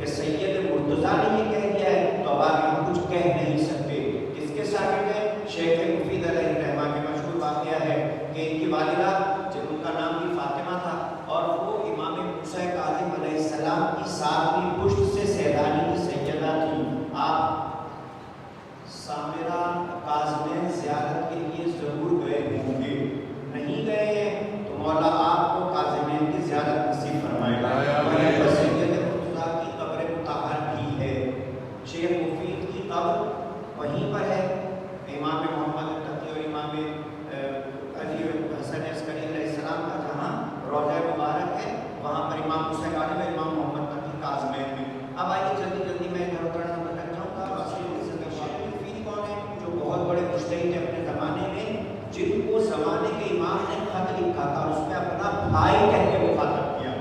سید مرتضیٰ نے یہ کہہ دیا کہ ان کی والدہ جن ان کا نام بھی فاطمہ تھا اور وہ امام موسیٰ کاظم علیہ السلام کی 7ویں پشت سے سیدانی کی سیدہ تھی. آپ سامرہ کاظمین زیارت کے لیے ضرور گئے ہوں گے, نہیں گئے ہیں تو مولا آپ کو کاظمین کی زیارت نصیب فرمائے. وہیں پر سید مرتضیٰ کی قبر مطہر بھی ہے, شیخ مفید کی قبر وہیں پر ہے. امام محمد تقی اور امام علی حسن عسکری علیہ السلام کا جہاں روضہ مبارک ہے وہاں پر امام موسیٰ کاظم اور امام محمد تقی کاظمین میں. اب آئیے جلدی میں ادھر ادھر نہ بھٹک جاؤں گا. شیخ مفید کون ہے؟ جو بہت بڑے مجتہد تھے اپنے زمانے میں, جن کو زمانے کے امام نے خط لکھا تھا اور اس میں اپنا بھائی کہہ کے مخاطب کیا.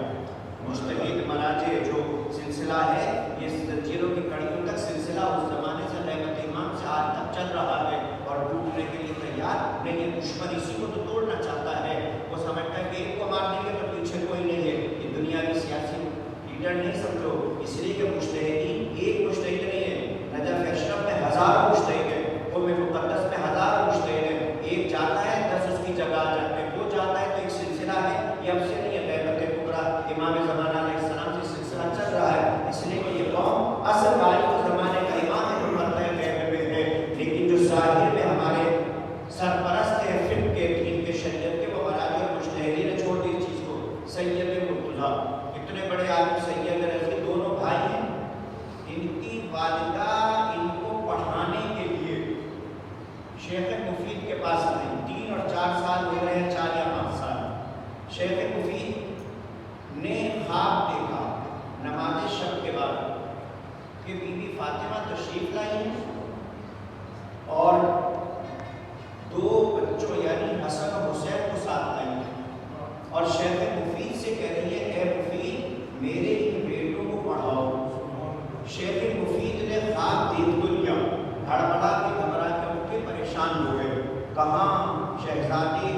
مجتہد مراجع جو سلسلہ ہے یہ زنجیروں کی کڑیوں تک سلسلہ اس زمانے سے غیبت امام سے آج تک چل رہا ہے اور ٹوٹنے کے لیے تیار نہیں ہے. دشمن اسی کو تو توڑنا چاہتا ہے. وہ سمجھتا ہے کہ ایک کو مار دیں گے تو پیچھے کوئی نہیں ہے. یہ دنیاوی سیاسی لیڈر نہیں سمجھو, اس لیے کہ مجتہدین ایک مجتہد نہیں ہے. نجف اشرف میں ہزاروں مجتہد ہیں, قم مقدس میں ہزاروں مجتہد ہیں. ایک جاتا ہے 10 اس کی جگہ آ جاتے ہیں, وہ جاتا ہے تو ایک سلسلہ ہے. یہ اب سے نہیں ہے, غیبت کبریٰ امام زمانہ علیہ السلام سے سلسلہ چل رہا ہے. اس لیے کہ یہ قوم اصل وارث زمانے کا امام ہے جو مرتا ہے غیب میں ہے, لیکن جو ظاہر میں ہمارے سرپرست ہیں فقہ کے, دین کے, شریعت کے, وہ مراجع اور مجتہدین نے چھوڑ دی اس چیز کو. سید مرتضیٰ اتنے بڑے عالم, سید رضی دونوں بھائی ہیں. ان کی والدہ ان کو پڑھانے کے لیے شیخ مفید کے پاس آئی. 3 اور 4 سال ہو رہے ہیں, 4 یا 5 سال. شیخ مفید نے خواب دیکھا نماز شب کے بعد کہ بی بی فاطمہ تشریف لائی ہیں اور 2 بچوں یعنی حسن و حسین کو ساتھ لائی ہیں, اور شیخ مفید سے کہہ رہی ہے اے مفید میرے ان بیٹوں کو پڑھاؤ. شیخ مفید نے خواب دیکھ تو لیا, ہڑبڑا کے گھبرا کے اٹھ کے پریشان ہو گئے. کہاں شہزادی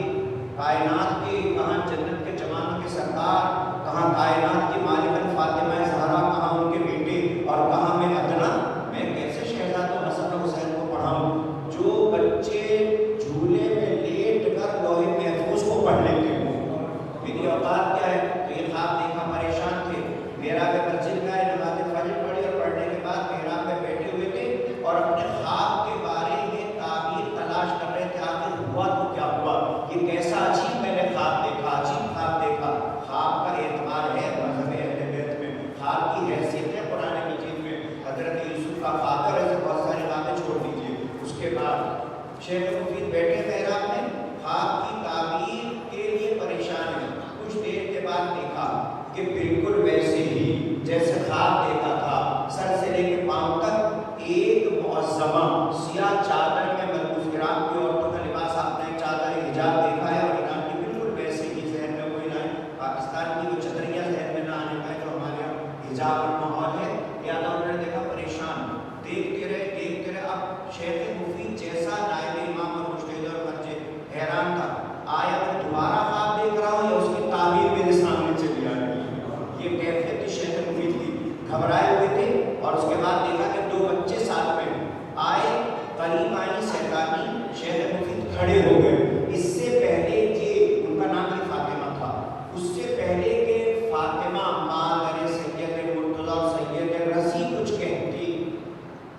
کائنات کی, کہاں جنت کے جوانوں کے سردار, کہاں کائنات کی مالکن فاطمہ زہرا, کہاں ان کے بیٹے, اور کہاں میں ادنا, میں کیسے شہزاد حسن و حسین کو پڑھاؤں جو بچے جھولے میں لیٹ کر لوح محفوظ کو پڑھ لیتے ہوں. میری اوقات کیا ہے؟ تو یہ خواب دیکھا, پریشان تھے. محراب مسجد گئے, نماز فجر پڑھی اور پڑھنے کے بعد محراب میں بیٹھے ہوئے تھے اور اپنے خواب کے بارے میں تعبیر تلاش کر رہے تھے. آخر ہوا تو کیا ہوا, یہ کیسا عجیب میں نے خواب دیکھا, عجیب خواب دیکھا. خواب کا اعتبار ہے مذہب اہل بیت میں, خواب کی حیثیت ہے قرآن مجید میں. حضرت یوسف کا خواب ہے, ایسے بہت ساری باتیں چھوڑ دیجیے. اس کے بعد شیخ مفید بیٹھے محراب میں, خواب کی تعبیر کے لیے پریشان ہیں. کچھ دیر کے بعد دیکھا کہ بالکل ویسے ہی جیسے خواب دیکھا تھا, سر سے لے کے پاؤں تک ایک معظمہ سیاہ چادر میں ملبوس, ایران کی عورتوں کا لباس آپ نے چادر حجاب دیکھا ہے, اور ایران کی بالکل ویسے ہی ذہن میں کوئی نہ ہے. پاکستان کی وہ چتریاں ذہن میں نہ آنے پائے جو ہمارے یہاں حجاب اور ماحول ہے. یا انہوں نے دیکھا پریشان, دیکھتے رہے. اب شیخ مفید جیسا نائب امام اور مجتہد اور مرجع حیران تھا, آیا میں دوبارہ خواب دیکھ رہا ہوں یا اس کی تعبیر میرے سامنے چلی آ رہی ہے. یہ کیفیت تھی شیخ مفید کی. گھبرائے ہوئے تھے, اور اس کے بعد دیکھا کہ 2 بچے ساتھ میں آئے, قریب آئی سیدانی. شیخ مفید کھڑے ہو گئے. اس سے پہلے کہ ان کا نام بھی فاطمہ تھا, اس سے پہلے کہ فاطمہ مادر سید مرتضیٰ اور سید رضی کچھ کہتی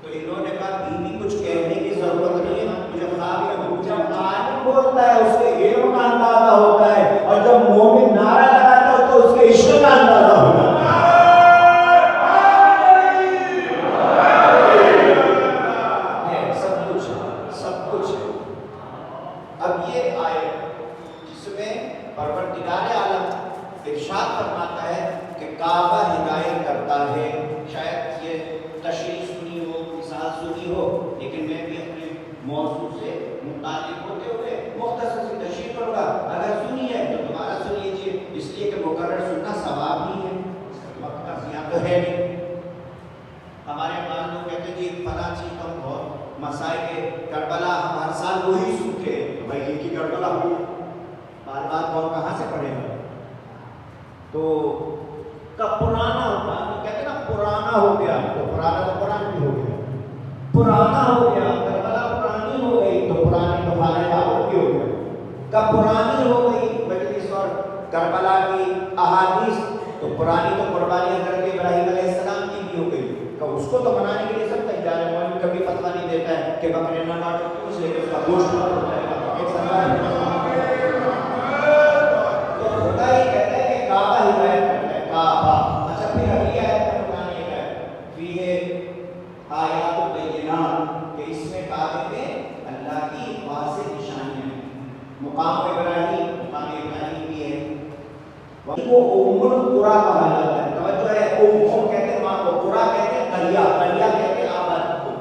تو انہوں نے کہا بیوی کچھ کہنے کی ضرورت نہیں ہے, مجھے خواب میں جب عالم بولتا ہے اس کے علم کا اندازہ ہوتا ہے, اور جب مومن نعرہ لگاتا ہے تو اس کے عشق کا اندازہ ہوتا ہے. پروردگار عالم ارشاد فرماتا ہے کہ کعبہ ہدایت کرتا ہے. شاید یہ تشریح سنی ہو, مثال سنی ہو, لیکن میں بھی اپنے موضوع سے متعلق ہوتے ہوئے مختصر سی تشریح کروں گا. اگر سنی ہے تو دوبارہ سن لیجیے, اس لیے کہ مقرر سننا ثواب ہی ہے, وقت کا ضیاع تو ہے نہیں. ہمارے بعض لوگ کہتے ہیں جی فلاں چیز تو بہت مسائل ہے, کربلا ہم ہر سال وہی سنتے ہیں, بھائی ایک ہی کربلا ہوئی, بار بار کون کہاں سے پڑھے گا. تو کب پرانا ہوتا ہے, کہتے ہیں نا پرانا ہو گیا, تو پرانا تو قرآن بھی ہو گیا, پرانا ہو گیا, کربلا پرانی ہو گئی تو پرانی تو خانہ کعبہ بھی ہو گیا. کب پرانی ہو گئی مجلس اور کربلا کی احادیث، تو پرانی تو قربانی حضرت ابراہیم علیہ السلام کی بھی ہو گئی، تو اس کو تو منانے کے لیے سب تیار ہے. مولوی کبھی فتویٰ نہیں دیتا ہے کہ بکرے نہ کاٹو، اس لیے اس کا گوشت نہ ہو جائے گا. ایک تو خدا ہی کہتا ہے کہ کعبہ ہدایت کرتا ہے، کعبہ. اچھا پھر اگلی آیت میں قرآن یہ ہے فیہ آیات بینات، کہ اس میں کعبے میں اللہ کی واضح نشانیاں ہیں. مقام ابراہیم بھی ہے، وہ ام القریٰ کہا جاتا ہے. توجہ ہے، ام کہتے ہیں ماں کو، قریٰ کہتے ہیں قریہ، قریہ کہتے ہیں آبادی کو،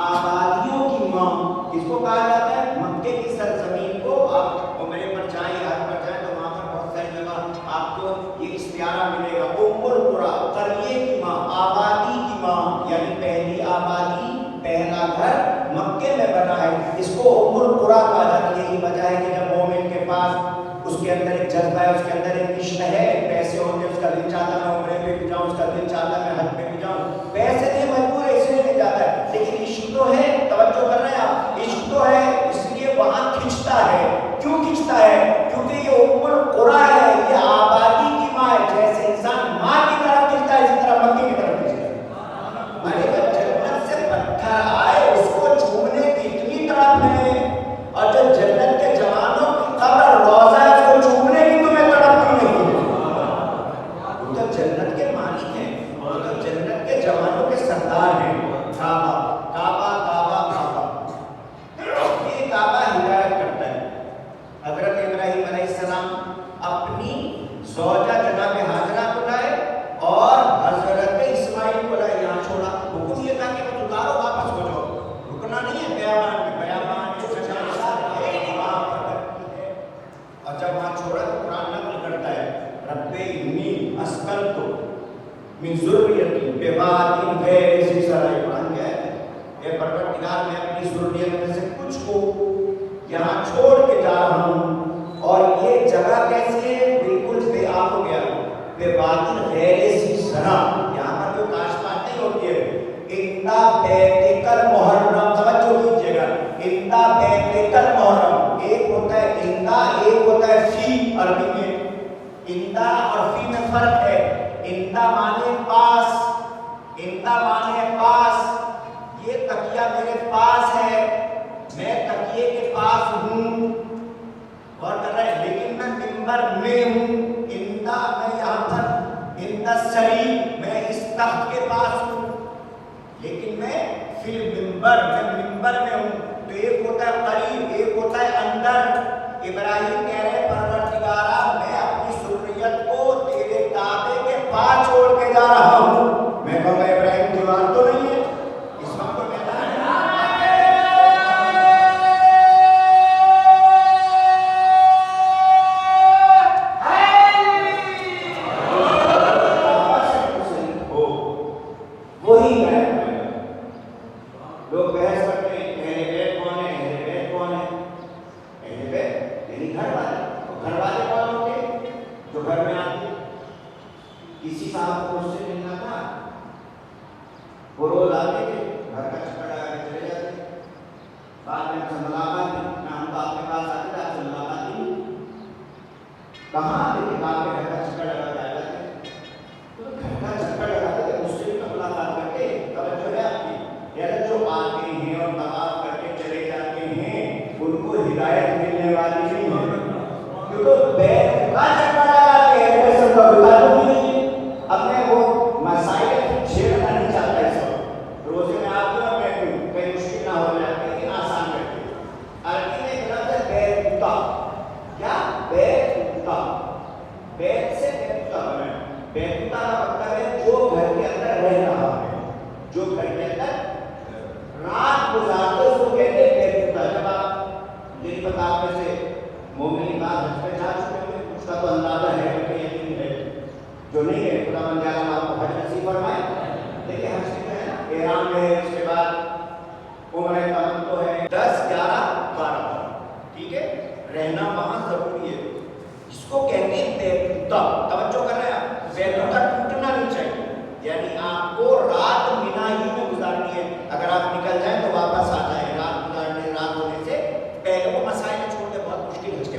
آبادیوں کی ماں. کس کو کہا جاتا ہے؟ مکے کی سرزمین کو. آپ عمرے پر جائیں، حج پر جائیں تو وہاں پر بہت ساری جگہ آپ کو یہ استعارہ ملے گا. ام القریٰ، قریے کی ماں، آبادی کی ماں، یعنی پہلی آبادی، پہلا گھر مکے میں بنا ہے. اس کو ام القریٰ کہا جاتا ہے. یہی وجہ ہے کہ جب مومن کے پاس اس کے اندر ایک جذبہ ہے، اس کے اندر ایک عشق ہے، پیسے ہوتے اس کا دل چاہتا میں عمرے پہ بھی جاؤں، اس کا دل چاہتا میں حج پہ بھی جاؤں، پیسے نہیں مجبور ہے اس لیے نہیں جاتا ہے، لیکن عشق تو ہے. توجہ کر رہے ہیں آپ، عشق تو ہے اس لیے وہاں کھنچتا ہے. کیوں کھنچتا ہے؟ کیونکہ یہ ام القریٰ ہے، یہ آبادی کی ماں ہے. جیسے انسان ماں کی طرف کھنچتا ہے، اسی طرح مکے کی طرف کھنچتا ہے. ارے جب جنت سے پتھر آئے اس کو چومنے کی اتنی طرف ہے، اور جب جنت کے جوانوں کی قبر روضہ ہے اس کو چومنے کی تمہیں طرف کیوں نہیں ہے؟ وہ تو جنت کے مالک ہیں، وہ تو جنت کے جوانوں کے سردار ہیں. کعبہ کعبہ کعبہ کعبہ، یہ کعبہ ہدایت کرتا ہے. حضرت ابراہیم علیہ السلام اپنی زوجہ جناب ہاجرہ کو لائے اور حضرت اسماعیل کو لائے، یہاں چھوڑا. حکم یہ تھا کہ وہ اتارو واپس ہو جاؤ، رکنا نہیں ہے. بیابان میں اور جب وہاں چھوڑا تو قرآن نقل کرتا ہے رب انی اسکنت من ذریتی بواد غیر ذی زرع. قرآن کیا ہے؟ اے پروردگار میں اپنی ذریت میں سے کچھ کو یہاں چھوڑ کے جا رہا ہوں، اور یہ جگہ کیسی ہے؟ بالکل بے آب ہو گیا. بواد غیر ذی زرع، یہاں پر جو کاشتکاری نہیں ہوتی ہے. اندا بیت المحرم، توجہ کیجیے گا، اندا بیت المحرم، ایک ہوتا ہے اندا، ایک ہوتا ہے فی. عربی میں اندا اور فی میں فرق ہے. اندا مانے پاس، اندا مانے پاس. یہ تکیہ میرے پاس ہے، میں تکیے کے پاس ہوں، اور کر رہے ہیں لیکن میں ممبر میں ہوں. اندا میں یہاں پر اندا سری، میں اس تخت کے پاس ہوں، لیکن میں فی المنبر، میں منبر میں ہوں. تو ایک ہوتا ہے قریب، ایک ہوتا ہے اندر. ابراہیم کہہ رہے پروردگارا میں اپنی ذریت کو تیرے کعبے کے پاس چھوڑ کے جا رہا ہوں. میں کہوں گا ابراہیم دیوان تو نہیں ہے اس وقت تو میدان ہے. وہی ہے لوگ بحث کرتے ہیں اہل بیت کون ہے، اہل بیت کون ہے. اہل بیت یعنی گھر والے. گھر والے کون ہوتے ہیں؟ جو گھر میں آتے. کسی صاحب کو اس سے ملنا تھا، وہ روز آتے تھے، گھر کا چکر لگا کے چلے جاتے. بعد میں ہم سے ملاقات کی، میں ہم تو آپ کے پاس آتے تھے، آپ سے ملاقات نہیں. کہاں آتے تھے؟ آپ کے گھر کا چکر لگا کے آ جاتے. تو گھر کا چکر لگاتے تھے، اس سے بھی تو ملاقات کرتے. توجہ ہے آپ کی، یعنی جو آتے ہیں اور طواف کر کے چلے جاتے ہیں ان کو ہدایت ملنے والی نہیں ہے. کیونکہ بیت کا چکر لگاتے ہیں ویسے تو ہدایت نہیں ہے. اب میں وہ مسائل چھیڑنا نہیں چاہتا. اس وقت روزے میں آپ کو میں کہیں مشکل نہ ہو جائے لیکن آسان کرتے ہیں. عربی میں ایک لفظ ہے بیتوتا. کیا؟ بیتوتا. بیت سے بیتوتا بنا ہے. بیتوتا کا مطلب ہے جو گھر کے اندر رہ رہا ہے، جو گھر کے اندر رات گزارتے اس کو کہتے ہیں بیتوتا. جب آپ جن پتاب میں سے مومن بات حج پہ جا چکے ہیں اس کا تو اندازہ ہے کہ یقین ہے. جو نہیں ہے خدا بند عالم آپ کو حج نصیب فرمائے. دیکھیں حج کی جو ہے نا احرام ہے، اس کے بعد عمرہ تمتع ہے، 10 11 12 ٹھیک ہے. رہنا وہاں ضروری ہے، اس کو کہتے ہیں بیتوتا. توجہ کر رہے ہیں آپ، بیتوتا ٹوٹنا نہیں چاہیے. یعنی آپ کو رات مینا ہی میں گزارنی ہے. اگر آپ نکل جائیں تو واپس آ جائیں. رات گزارنے، رات ہونے سے پہلے وہ مسائل چھوڑ کے بہت مشکل حج کے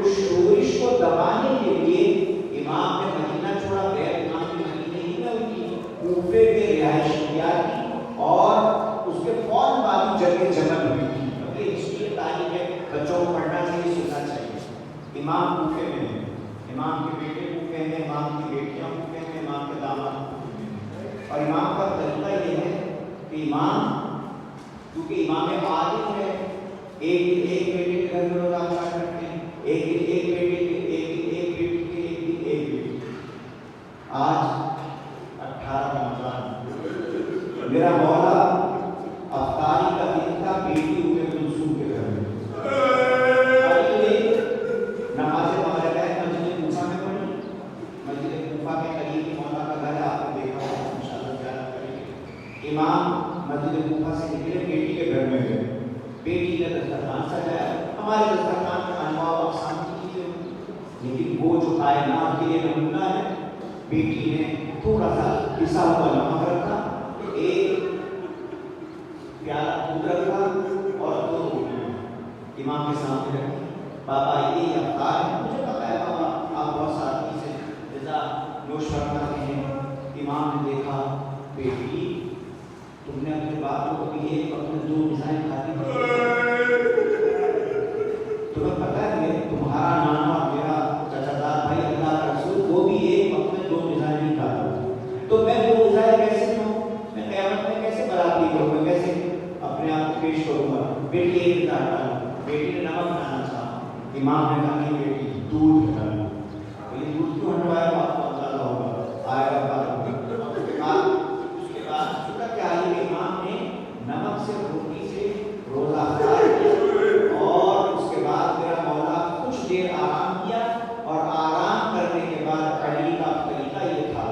اس شورش کو دبانے کے لیے امام نے مدینہ چھوڑا، بیت امام کی مدینے ہی میں ان کی کوفے میں رہائش کیا تھی، اور اس کے فوراً بعد جگہ جمل ہوئی تھی، کیونکہ اس کی تعلیم ہے بچوں کو پڑھنا چاہیے، سننا چاہیے۔ امام کوفے میں ہیں، امام کے بیٹے کوفے میں، امام کی بیٹیاں کوفے میں، امام کے داماد کوفے میں، اور امام کا طریقہ یہ ہے کہ امام کیونکہ امام عادل ہے، ایک بیٹے کے گھر میں روزہ افطار کرتے ہیں، ایک بیٹے کے ایک بیٹی کے ایک بیٹی۔ آج 18 رمضان میرا مولا افطاری کا دن تھا، بیٹی ہوئے کلثوم کے گھر میں نماز مغرب ہے، مسجد کوفہ میں پڑھی، مسجد کوفہ کے قریب ہی مولا کا گھر ہے، آپ نے دیکھا ہوگا، انشاءاللہ زیارت کریں گے۔ امام مسجد کوفہ سے نکلے، بیٹی کے گھر میں گئے، بیٹی نے دسترخوان سجایا، ہمارے دسترخوان میں انواع و اقسام کی چیزیں ہوئی، لیکن وہ جو کائنات کے لیے نمونہ ہے، بیٹی نے تھوڑا سا پسا ہوا نمک رکھا، ایک پیالہ دودھ رکھا اور 2 روٹیاں امام کے سامنے رکھی۔ بابا یہ افطار ہے، مجھے پتا ہے بابا آپ بہت سادگی سے رضا نوش فرماتے ہیں۔ امام نے دیکھا، بیٹی تم نے اپنے باپ کو کبھی ایک وقت میں 2 غذائیں کھاتی تھی؟ تمہیں پتا ہے تمہارا نانا اور میرا چچا دار بھائی اللہ کا رسول وہ بھی ایک وقت میں 2 غذائیں نہیں کھاتا، تو میں 2 غذائیں کیسے کھاؤں؟ میں قیامت میں کیسے براتی کروں گا، کیسے اپنے آپ کو پیش کروں گا؟ بیٹی ایک غذا ڈالا، بیٹی نے نمک کھانا چاہا، امام نے کہا نہیں بیٹی دودھ ڈالا۔ یہ دودھ کیوں ہٹوایا آپ کو اندازہ ہوگا، آئے گا بات ہوگی۔ اس کے بعد چکا کیا ہے، امام نے نمک سے روٹی سے روزہ افطار کیا، اور اس کے بعد میرا مولا کچھ دیر آرام کیا، اور آرام کرنے کے بعد علی کا طریقہ یہ تھا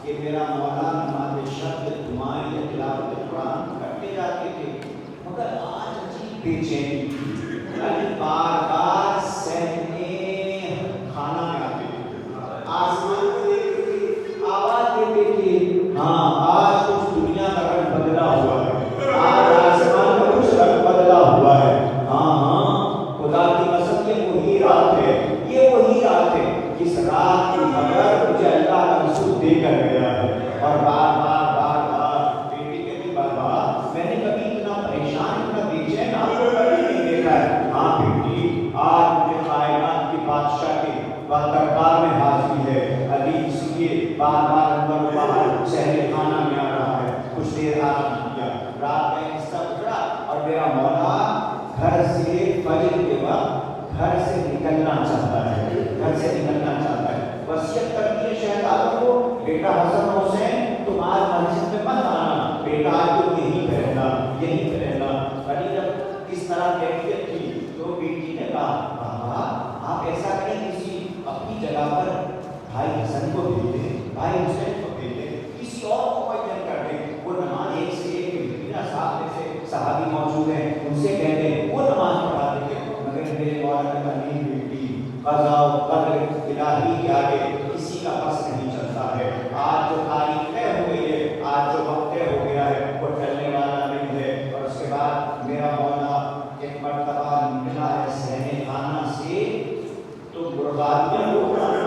کہ میرا مولا نماز شب دعائیں یا تلاوت قرآن کرتے جاتے تھے، مگر آج عجیب بے چینی تھی، علی بار بار سہنے کھانا میں آتے تھے، آسمان کو دیکھتے تھے، آواز دیتے تھے، ہاں آج کچھ دنیا کا رنگ بدلا ہوا ہے، آج آسمان کا کچھ رنگ بدلا ہوا ہے، ہاں ہاں خدا کی قسم یہ وہی رات ہے، یہ وہی رات ہے جس رات کی خبر مجھے اللہ کا رسول دے کر گیا ہے۔ اور بار بار بیٹی کے بھی بابا میں نے کبھی اتنا پریشان اتنا بے چین آپ کو کبھی نہیں دیکھا ہے۔ ہاں بیٹی آج مجھے کائنات کی بادشاہ کے دربار میں حاضری ہے، علی اس لیے بار بار اندر و باہر شہر خانہ میں آ رہا ہے، کچھ دیر آرام کیا، رات کا حصہ گزرا، اور میرا مولا گھر سے فجر کے وقت گھر سے نکلنا چاہتا ہے، گھر سے نکلنا چاہتا ہے، وصیت کرتی ہے شہزادوں کو، بیٹا حسن حسین تم آج مسجد میں مت آنا، بیٹا آج تم یہیں پہ رہنا، یہیں پہ رہنا۔ علی جب اس طرح کیفیت تھی تو بیٹی نے کہا بابا آپ ایسا کریں کسی اپنی جگہ پر بھائی حسن کو بھیج دیں، بھائی حسین کو بھیج دیں، کسی اور کو معین کر دیں، وہ نماز ایک سے ایک بنا صاحب میں سے صحابی موجود ہیں ان سے کہہ دیں وہ نماز پڑھا دیں گے، مگر میرے مولا نے کہا نہیں بیٹی قضا و قدر الہی کے آگے کسی کا بس نہیں چلتا ہے، آج جو تاریخ طے ہو گئی ہے، آج جو وقت طے ہو گیا ہے وہ ٹلنے والا نہیں ہے۔ اور اس کے بعد میرا مولا ایک مرتبہ نکلا ہے صحن خانہ سے تو بربادیاں ہو رہا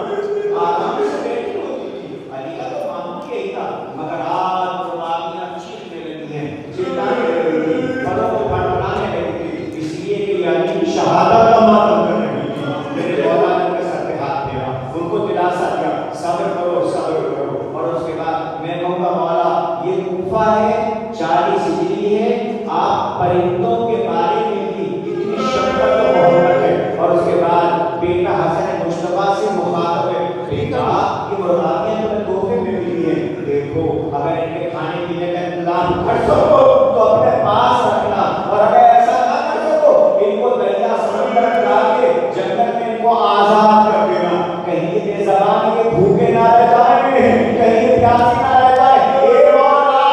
آرام سے بیٹھی ہوتی تھی، علی کا تو معمول یہی تھا، مگر آج بربادیاں چیخنے لگی ہیں، چلانے لگی تھی، پھلوں کو پھڑپڑانے لگی تھی، اس لیے کہ علی شہادت کا ماتم کر رہی تھی۔ میرے مولا نے ان کے سر پہ ہاتھ پھیرا، ان کو دلاسا دیا صبر کرو صبر کرو، اور اس کے بعد میں کہوں گا مولا یہ کوفہ ہے 40 ہجری ہے، آپ پرندوں کے بارے میں بھی اتنی شفقت و محبت ہے، اور اس کے بعد بیٹا حسن مصطفیٰ سے مخاطب ہے، بیٹا یہ مرغابیاں تمہیں تحفے میں ملی ہیں، دیکھو اگر ان کے کھانے پینے کا انتظام کر سکو تو اپنے پاس رکھنا، اور اگر ایسا نہ کر سکو ان کو دریا سمندر ڈال کے جنگل میں ان کو آزاد کر دینا، کہیں یہ بے زبان کے بھوکے نہ رہ جائیں، کہیں یہ پیاسے نہ رہ جائیں۔ اے مولا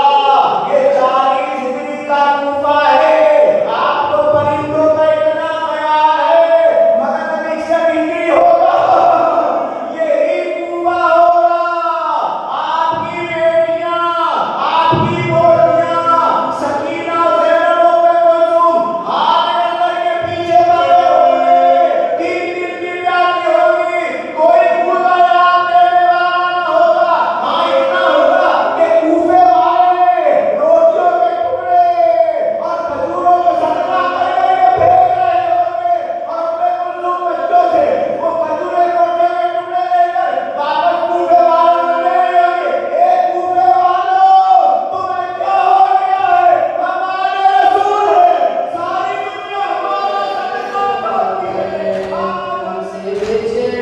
یہ 40 ہجری کا کوفہ ہے، آپ کو پرندوں کا اتنا خیال ہے، مگر نبی سے بھی ہوگا یہی کوفہ ہوگا، آپ کی بیٹیاں آپ کی بوٹیاں سکینہ زینب و کلثوم ہاتھ اندر کے پیچھے پڑے ہوئے 3 دن کی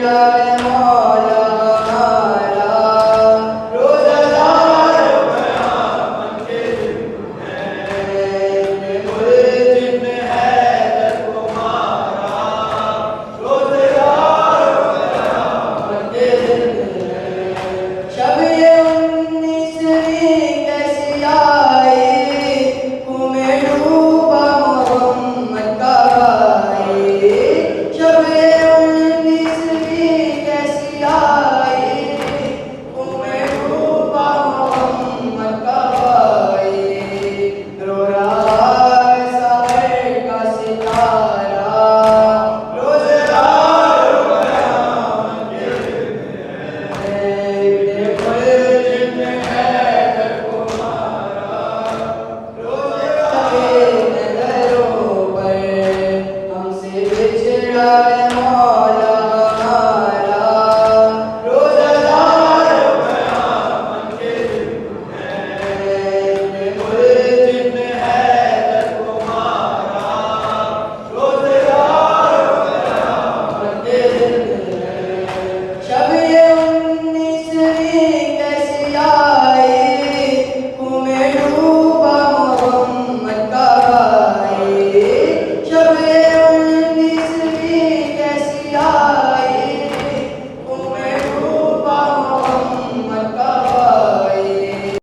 Hare